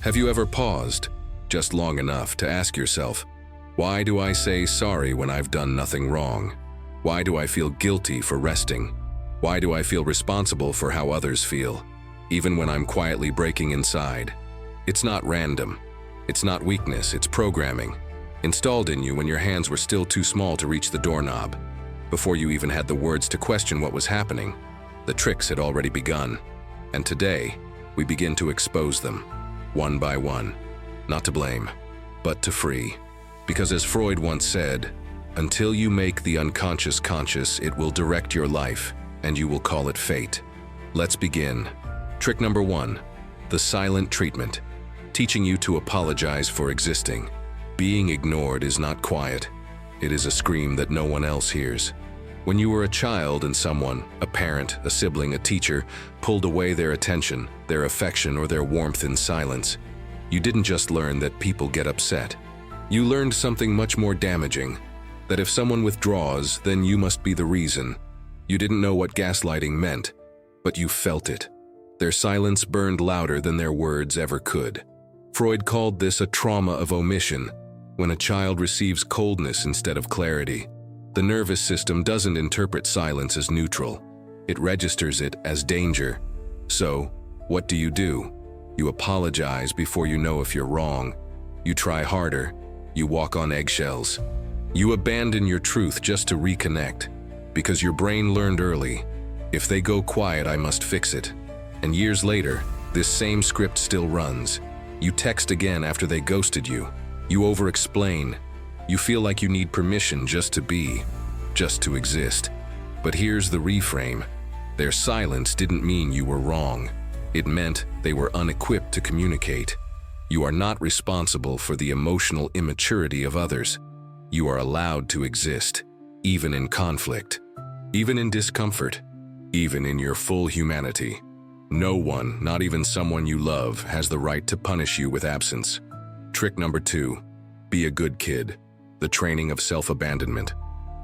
Have you ever paused, just long enough to ask yourself, why do I say sorry when I've done nothing wrong? Why do I feel guilty for resting? Why do I feel responsible for how others feel, even when I'm quietly breaking inside? It's not random. It's not weakness, it's programming, installed in you when your hands were still too small to reach the doorknob. Before you even had the words to question what was happening, the tricks had already begun. And today, we begin to expose them, one by one. Not to blame, but to free. Because as Freud once said, until you make the unconscious conscious, it will direct your life, and you will call it fate. Let's begin. Trick number 1, the silent treatment. Teaching you to apologize for existing. Being ignored is not quiet. It is a scream that no one else hears. When you were a child and someone, a parent, a sibling, a teacher, pulled away their attention, their affection, or their warmth in silence, you didn't just learn that people get upset. You learned something much more damaging, that if someone withdraws, then you must be the reason. You didn't know what gaslighting meant, but you felt it. Their silence burned louder than their words ever could. Freud called this a trauma of omission, when a child receives coldness instead of clarity. The nervous system doesn't interpret silence as neutral. It registers it as danger. So, what do? You apologize before you know if you're wrong. You try harder. You walk on eggshells. You abandon your truth just to reconnect, because your brain learned early, if they go quiet, I must fix it. And years later, this same script still runs. You text again after they ghosted you. You over-explain. You feel like you need permission just to be, just to exist. But here's the reframe. Their silence didn't mean you were wrong. It meant they were unequipped to communicate. You are not responsible for the emotional immaturity of others. You are allowed to exist, even in conflict, even in discomfort, even in your full humanity. No one, not even someone you love, has the right to punish you with absence. Trick number 2, be a good kid. The training of self-abandonment.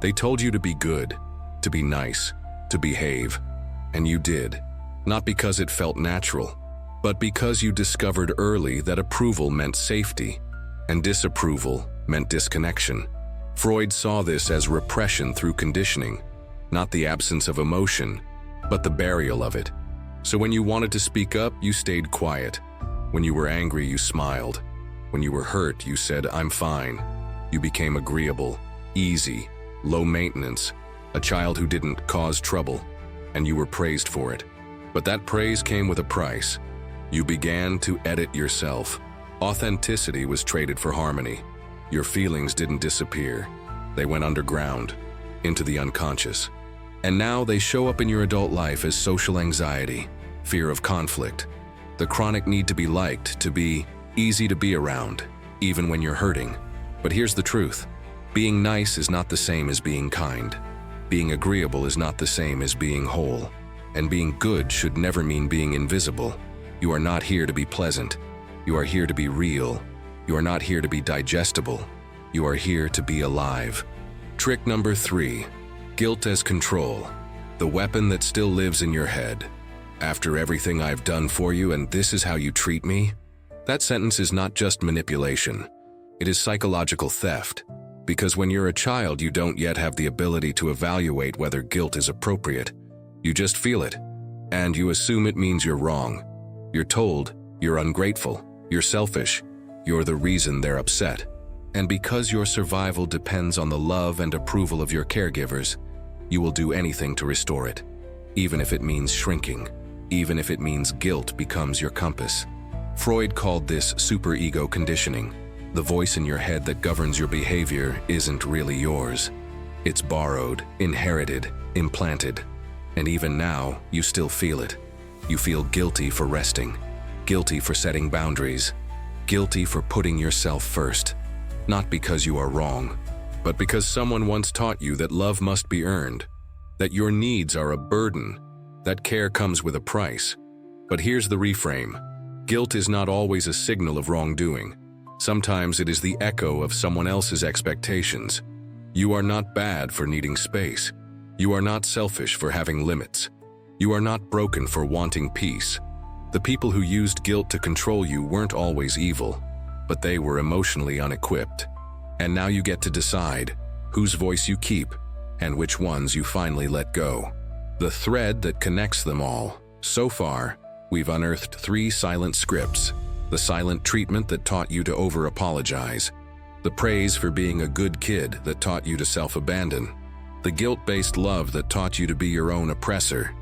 They told you to be good, to be nice, to behave, and you did. Not because it felt natural, but because you discovered early that approval meant safety, and disapproval meant disconnection. Freud saw this as repression through conditioning, not the absence of emotion, but the burial of it. So when you wanted to speak up, you stayed quiet. When you were angry, you smiled. When you were hurt, you said, I'm fine. You became agreeable, easy, low maintenance, a child who didn't cause trouble, and you were praised for it. But that praise came with a price. You began to edit yourself. Authenticity was traded for harmony. Your feelings didn't disappear. They went underground, into the unconscious. And now they show up in your adult life as social anxiety, fear of conflict, the chronic need to be liked, to be easy to be around, even when you're hurting. But here's the truth. Being nice is not the same as being kind. Being agreeable is not the same as being whole. And being good should never mean being invisible. You are not here to be pleasant. You are here to be real. You are not here to be digestible. You are here to be alive. Trick number 3. Guilt as control, the weapon that still lives in your head. After everything I've done for you and this is how you treat me? That sentence is not just manipulation. It is psychological theft. Because when you're a child, you don't yet have the ability to evaluate whether guilt is appropriate. You just feel it, and you assume it means you're wrong. You're told you're ungrateful, you're selfish, you're the reason they're upset. And because your survival depends on the love and approval of your caregivers, you will do anything to restore it, even if it means shrinking, even if it means guilt becomes your compass. Freud called this superego conditioning. The voice in your head that governs your behavior isn't really yours. It's borrowed, inherited, implanted. And even now, you still feel it. You feel guilty for resting, guilty for setting boundaries, guilty for putting yourself first. Not because you are wrong, but because someone once taught you that love must be earned, that your needs are a burden, that care comes with a price. But here's the reframe. Guilt is not always a signal of wrongdoing. Sometimes it is the echo of someone else's expectations. You are not bad for needing space. You are not selfish for having limits. You are not broken for wanting peace. The people who used guilt to control you weren't always evil, but they were emotionally unequipped. And now you get to decide whose voice you keep and which ones you finally let go. The thread that connects them all. So far, we've unearthed 3 silent scripts. The silent treatment that taught you to over-apologize. The praise for being a good kid that taught you to self-abandon. The guilt-based love that taught you to be your own oppressor.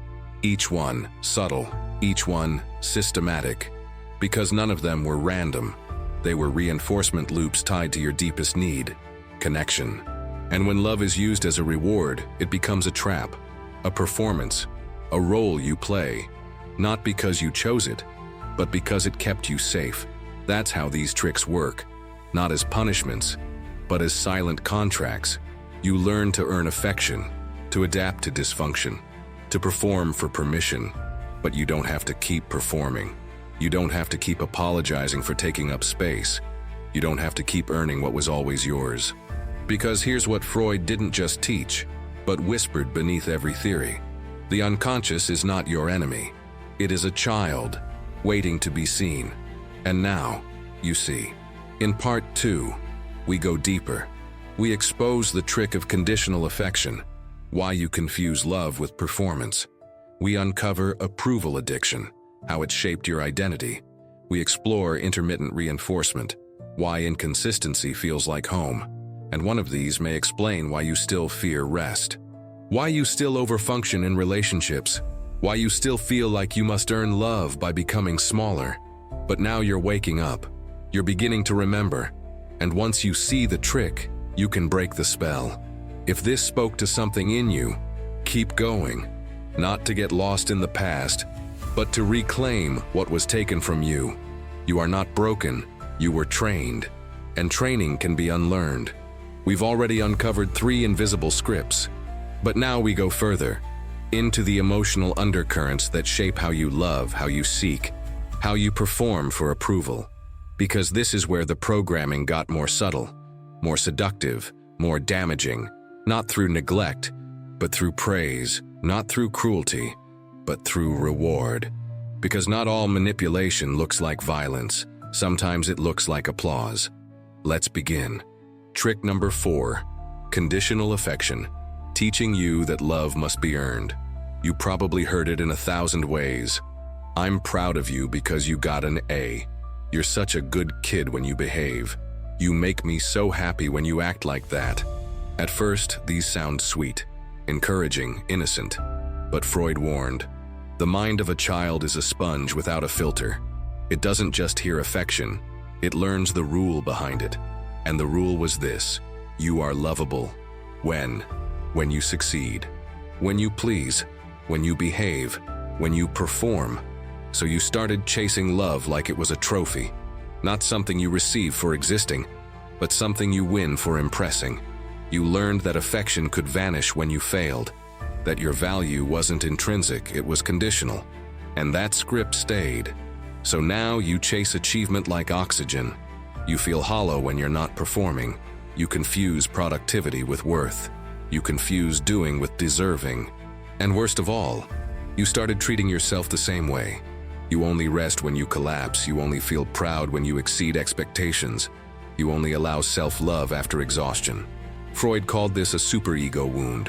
Each one subtle, each one systematic. Because none of them were random. They were reinforcement loops tied to your deepest need, connection. And when love is used as a reward, it becomes a trap, a performance, a role you play. Not because you chose it, but because it kept you safe. That's how these tricks work. Not as punishments, but as silent contracts. You learn to earn affection, to adapt to dysfunction, to perform for permission. But you don't have to keep performing. You don't have to keep apologizing for taking up space. You don't have to keep earning what was always yours. Because here's what Freud didn't just teach, but whispered beneath every theory. The unconscious is not your enemy. It is a child, waiting to be seen. And now, you see. In part 2, we go deeper. We expose the trick of conditional affection, why you confuse love with performance. We uncover approval addiction, how it shaped your identity. We explore intermittent reinforcement, why inconsistency feels like home. And one of these may explain why you still fear rest. Why you still overfunction in relationships. Why you still feel like you must earn love by becoming smaller. But now you're waking up. You're beginning to remember. And once you see the trick, you can break the spell. If this spoke to something in you, keep going. Not to get lost in the past, but to reclaim what was taken from you. You are not broken, you were trained. And training can be unlearned. We've already uncovered 3 invisible scripts. But now we go further, into the emotional undercurrents that shape how you love, how you seek, how you perform for approval. Because this is where the programming got more subtle, more seductive, more damaging, not through neglect, but through praise, not through cruelty, but through reward. Because not all manipulation looks like violence, sometimes it looks like applause. Let's begin. Trick number 4, conditional affection. Teaching you that love must be earned. You probably heard it in 1,000 ways. I'm proud of you because you got an A. You're such a good kid when you behave. You make me so happy when you act like that. At first, these sound sweet, encouraging, innocent. But Freud warned, the mind of a child is a sponge without a filter. It doesn't just hear affection, it learns the rule behind it. And the rule was this: you are lovable. When you succeed, when you please, when you behave, when you perform. So you started chasing love like it was a trophy, not something you receive for existing, but something you win for impressing. You learned that affection could vanish when you failed, that your value wasn't intrinsic, it was conditional. And that script stayed. So now you chase achievement like oxygen. You feel hollow when you're not performing. You confuse productivity with worth. You confuse doing with deserving. And worst of all, you started treating yourself the same way. You only rest when you collapse. You only feel proud when you exceed expectations. You only allow self-love after exhaustion. Freud called this a superego wound,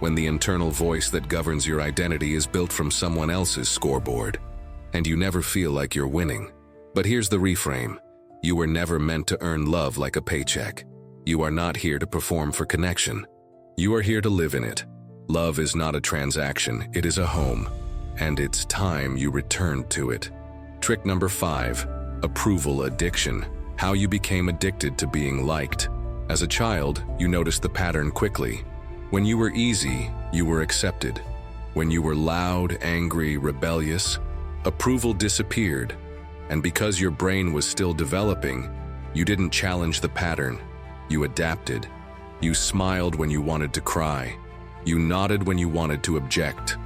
when the internal voice that governs your identity is built from someone else's scoreboard, and you never feel like you're winning. But here's the reframe. You were never meant to earn love like a paycheck. You are not here to perform for connection. You are here to live in it. Love is not a transaction, it is a home. And it's time you returned to it. Trick number 5, approval addiction. How you became addicted to being liked. As a child, you noticed the pattern quickly. When you were easy, you were accepted. When you were loud, angry, rebellious, approval disappeared. And because your brain was still developing, you didn't challenge the pattern. You adapted. You smiled when you wanted to cry. You nodded when you wanted to object.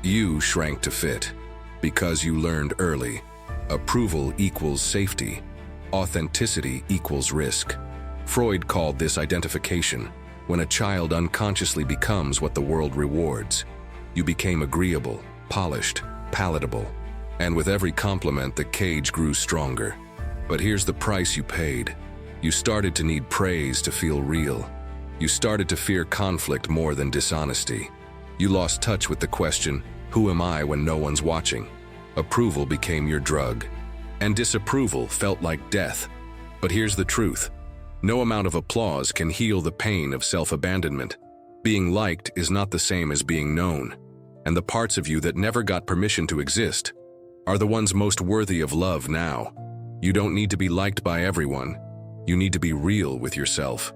You shrank to fit. Because you learned early. Approval equals safety. Authenticity equals risk. Freud called this identification, when a child unconsciously becomes what the world rewards. You became agreeable, polished, palatable. And with every compliment, the cage grew stronger. But here's the price you paid. You started to need praise to feel real. You started to fear conflict more than dishonesty. You lost touch with the question, who am I when no one's watching? Approval became your drug. And disapproval felt like death. But here's the truth. No amount of applause can heal the pain of self-abandonment. Being liked is not the same as being known. And the parts of you that never got permission to exist are the ones most worthy of love now. You don't need to be liked by everyone. You need to be real with yourself.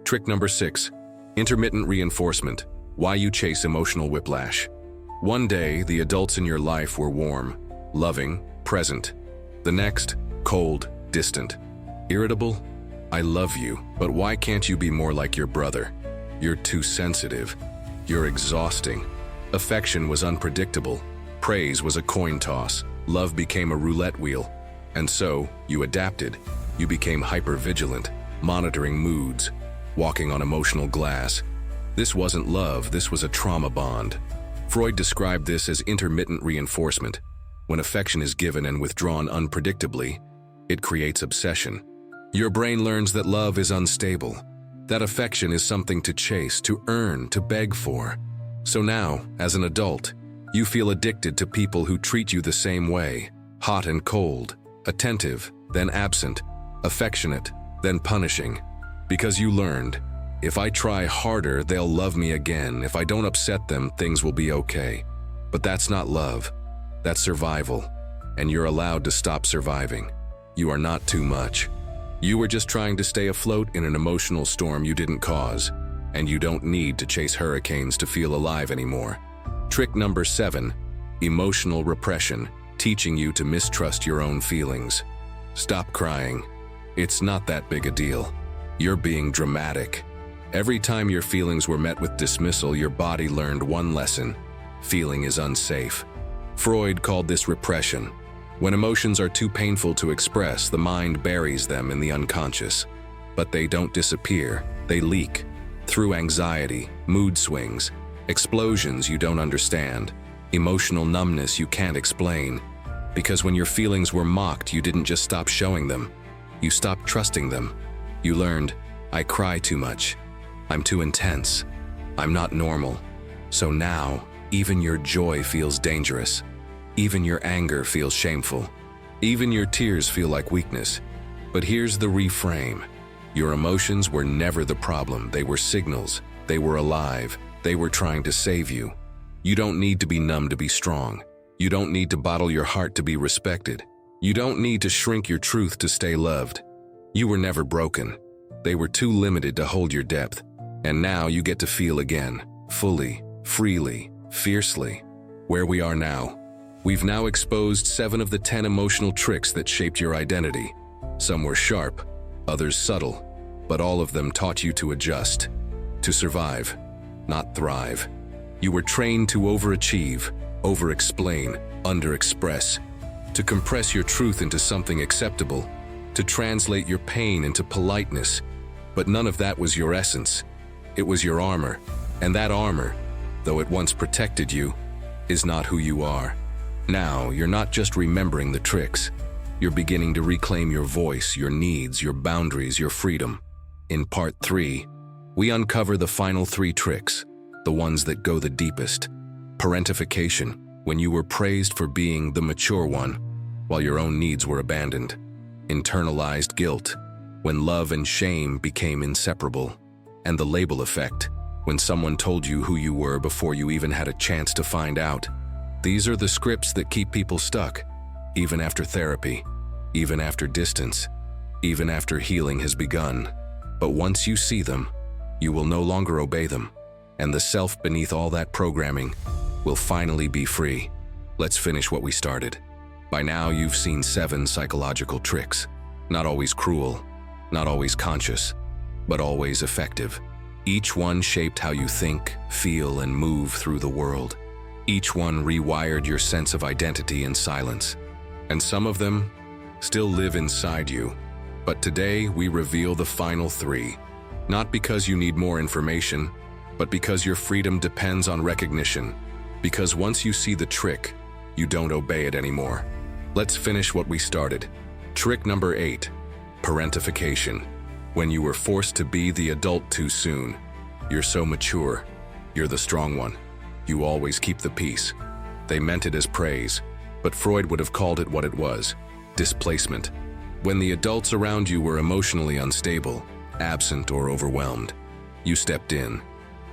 Trick number 6, intermittent reinforcement. Why you chase emotional whiplash. One day, the adults in your life were warm, loving, present. The next, cold, distant. Irritable? I love you, but why can't you be more like your brother? You're too sensitive. You're exhausting. Affection was unpredictable. Praise was a coin toss. Love became a roulette wheel. And so, you adapted. You became hyper-vigilant, monitoring moods, walking on emotional glass. This wasn't love, this was a trauma bond. Freud described this as intermittent reinforcement. When affection is given and withdrawn unpredictably, it creates obsession. Your brain learns that love is unstable, that affection is something to chase, to earn, to beg for. So now, as an adult, you feel addicted to people who treat you the same way, hot and cold, attentive, then absent, affectionate, then punishing. Because you learned, if I try harder, they'll love me again. If I don't upset them, things will be okay. But that's not love. That's survival. And you're allowed to stop surviving. You are not too much. You were just trying to stay afloat in an emotional storm you didn't cause. And you don't need to chase hurricanes to feel alive anymore. Trick number 7, emotional repression, teaching you to mistrust your own feelings. Stop crying. It's not that big a deal. You're being dramatic. Every time your feelings were met with dismissal, your body learned one lesson. Feeling is unsafe. Freud called this repression. When emotions are too painful to express, the mind buries them in the unconscious. But they don't disappear, they leak. Through anxiety, mood swings, explosions you don't understand, emotional numbness you can't explain. Because when your feelings were mocked, you didn't just stop showing them. You stopped trusting them. You learned, I cry too much. I'm too intense. I'm not normal. So now, even your joy feels dangerous. Even your anger feels shameful. Even your tears feel like weakness. But here's the reframe. Your emotions were never the problem. They were signals. They were alive. They were trying to save you. You don't need to be numb to be strong. You don't need to bottle your heart to be respected. You don't need to shrink your truth to stay loved. You were never broken. They were too limited to hold your depth. And now you get to feel again, fully, freely, fiercely. Where we are now. We've now exposed 7 of the 10 emotional tricks that shaped your identity. Some were sharp, others subtle, but all of them taught you to adjust, to survive, not thrive. You were trained to overachieve, over-explain, under-express, to compress your truth into something acceptable, to translate your pain into politeness. But none of that was your essence. It was your armor, and that armor, though it once protected you, is not who you are. Now, you're not just remembering the tricks. You're beginning to reclaim your voice, your needs, your boundaries, your freedom. In part 3, we uncover the final 3 tricks, the ones that go the deepest. Parentification, when you were praised for being the mature one, while your own needs were abandoned. Internalized guilt, when love and shame became inseparable. And the label effect, when someone told you who you were before you even had a chance to find out. These are the scripts that keep people stuck, even after therapy, even after distance, even after healing has begun. But once you see them, you will no longer obey them, and the self beneath all that programming will finally be free. Let's finish what we started. By now, you've seen 7 psychological tricks, not always cruel, not always conscious, but always effective. Each one shaped how you think, feel, and move through the world. Each one rewired your sense of identity in silence. And some of them still live inside you. But today, we reveal the final 3. Not because you need more information, but because your freedom depends on recognition. Because once you see the trick, You don't obey it anymore. Let's finish what we started. Trick number 8, parentification. When you were forced to be the adult too soon. You're so mature. You're the strong one. You always keep the peace. They meant it as praise, but Freud would have called it what it was, displacement. When the adults around you were emotionally unstable, absent or overwhelmed, you stepped in.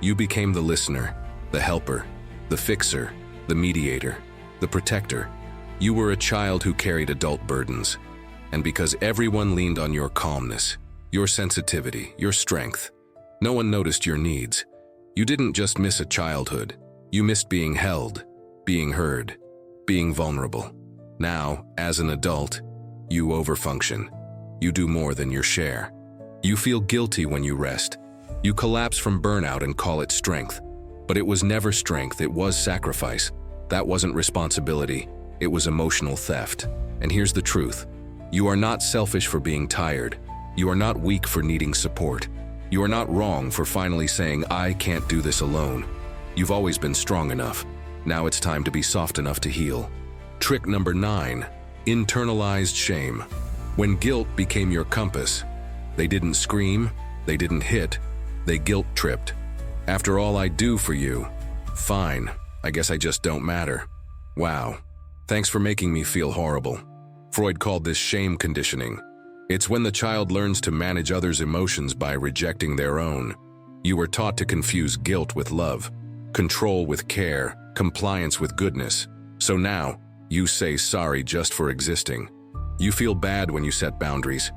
You became the listener, the helper, the fixer, the mediator, the protector. You were a child who carried adult burdens. And because everyone leaned on your calmness, your sensitivity, your strength, no one noticed your needs. You didn't just miss a childhood. You missed being held, being heard, being vulnerable. Now, as an adult, you overfunction. You do more than your share. You feel guilty when you rest. You collapse from burnout and call it strength. But it was never strength, it was sacrifice. That wasn't responsibility, it was emotional theft. And here's the truth. You are not selfish for being tired. You are not weak for needing support. You are not wrong for finally saying, I can't do this alone. You've always been strong enough. Now it's time to be soft enough to heal. Trick number 9, internalized shame. When guilt became your compass, they didn't scream, they didn't hit, they guilt-tripped. After all I do for you, fine, I guess I just don't matter. Wow, thanks for making me feel horrible. Freud called this shame conditioning. It's when the child learns to manage others' emotions by rejecting their own. You were taught to confuse guilt with love, control with care, compliance with goodness. So now, you say sorry just for existing. You feel bad when you set boundaries.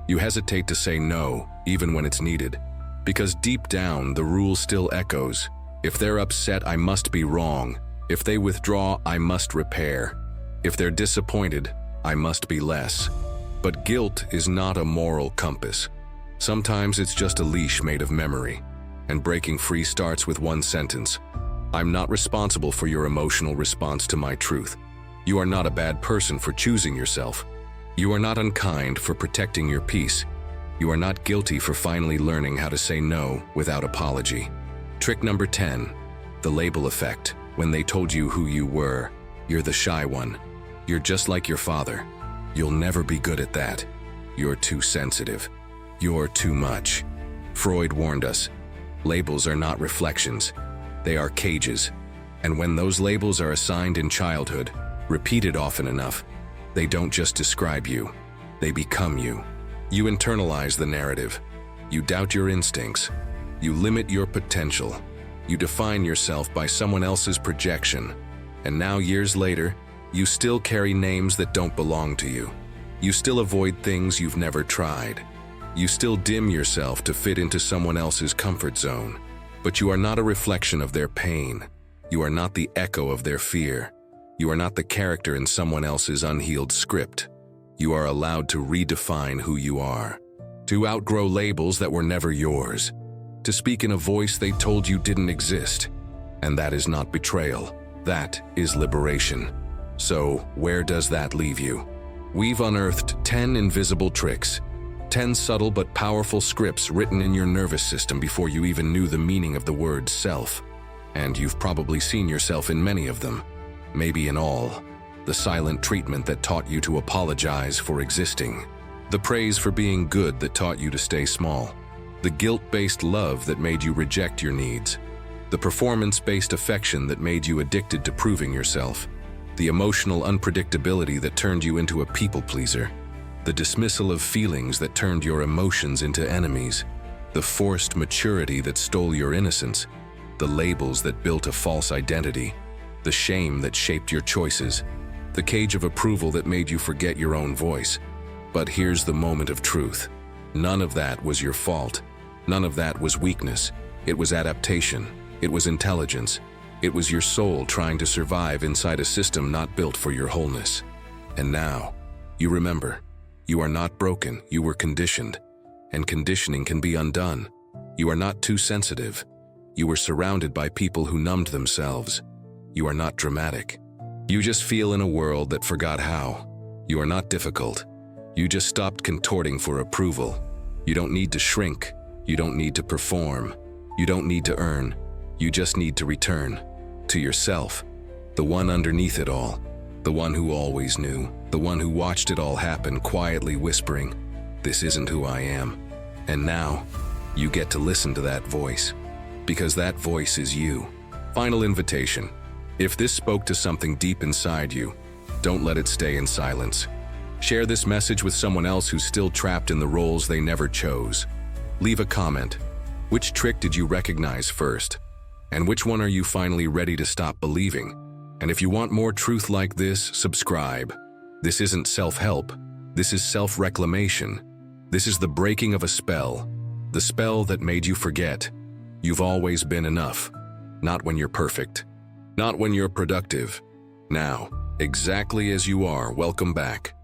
You hesitate to say no, even when it's needed. Because deep down, the rule still echoes. If they're upset, I must be wrong. If they withdraw, I must repair. If they're disappointed, I must be less. But guilt is not a moral compass. Sometimes it's just a leash made of memory. And breaking free starts with one sentence. I'm not responsible for your emotional response to my truth. You are not a bad person for choosing yourself. You are not unkind for protecting your peace. You are not guilty for finally learning how to say no without apology. Trick number 10, the label effect. When they told you who you were, you're the shy one. You're just like your father. You'll never be good at that. You're too sensitive. You're too much. Freud warned us, labels are not reflections. They are cages. And when those labels are assigned in childhood, repeated often enough, they don't just describe you, they become you. You internalize the narrative. You doubt your instincts. You limit your potential. You define yourself by someone else's projection. And now, years later, you still carry names that don't belong to you. You still avoid things you've never tried. You still dim yourself to fit into someone else's comfort zone. But you are not a reflection of their pain. You are not the echo of their fear. You are not the character in someone else's unhealed script. You are allowed to redefine who you are. To outgrow labels that were never yours. To speak in a voice they told you didn't exist. And that is not betrayal. That is liberation. So, where does that leave you? We've unearthed 10 invisible tricks, 10 subtle but powerful scripts written in your nervous system before you even knew the meaning of the word self. And you've probably seen yourself in many of them, maybe in all. The silent treatment that taught you to apologize for existing. The praise for being good that taught you to stay small. The guilt-based love that made you reject your needs. The performance-based affection that made you addicted to proving yourself. The emotional unpredictability that turned you into a people-pleaser. The dismissal of feelings that turned your emotions into enemies. The forced maturity that stole your innocence. The labels that built a false identity. The shame that shaped your choices. The cage of approval that made you forget your own voice. But here's the moment of truth. None of that was your fault. None of that was weakness. It was adaptation. It was intelligence. It was your soul trying to survive inside a system not built for your wholeness. And now, you remember, you are not broken, you were conditioned. And conditioning can be undone. You are not too sensitive. You were surrounded by people who numbed themselves. You are not dramatic. You just feel in a world that forgot how. You are not difficult. You just stopped contorting for approval. You don't need to shrink. You don't need to perform. You don't need to earn. You just need to return to yourself, the one underneath it all, The one who always knew, the one who watched it all happen, quietly whispering, "This isn't who I am." And now, you get to listen to that voice, because that voice is you. Final invitation. If this spoke to something deep inside you, don't let it stay in silence. Share this message with someone else who's still trapped in the roles they never chose. Leave a comment. Which trick did you recognize first? And which one are you finally ready to stop believing? And if you want more truth like this, subscribe. This isn't self-help. This is self-reclamation. This is the breaking of a spell. The spell that made you forget. You've always been enough. Not when you're perfect. Not when you're productive. Now, exactly as you are, welcome back.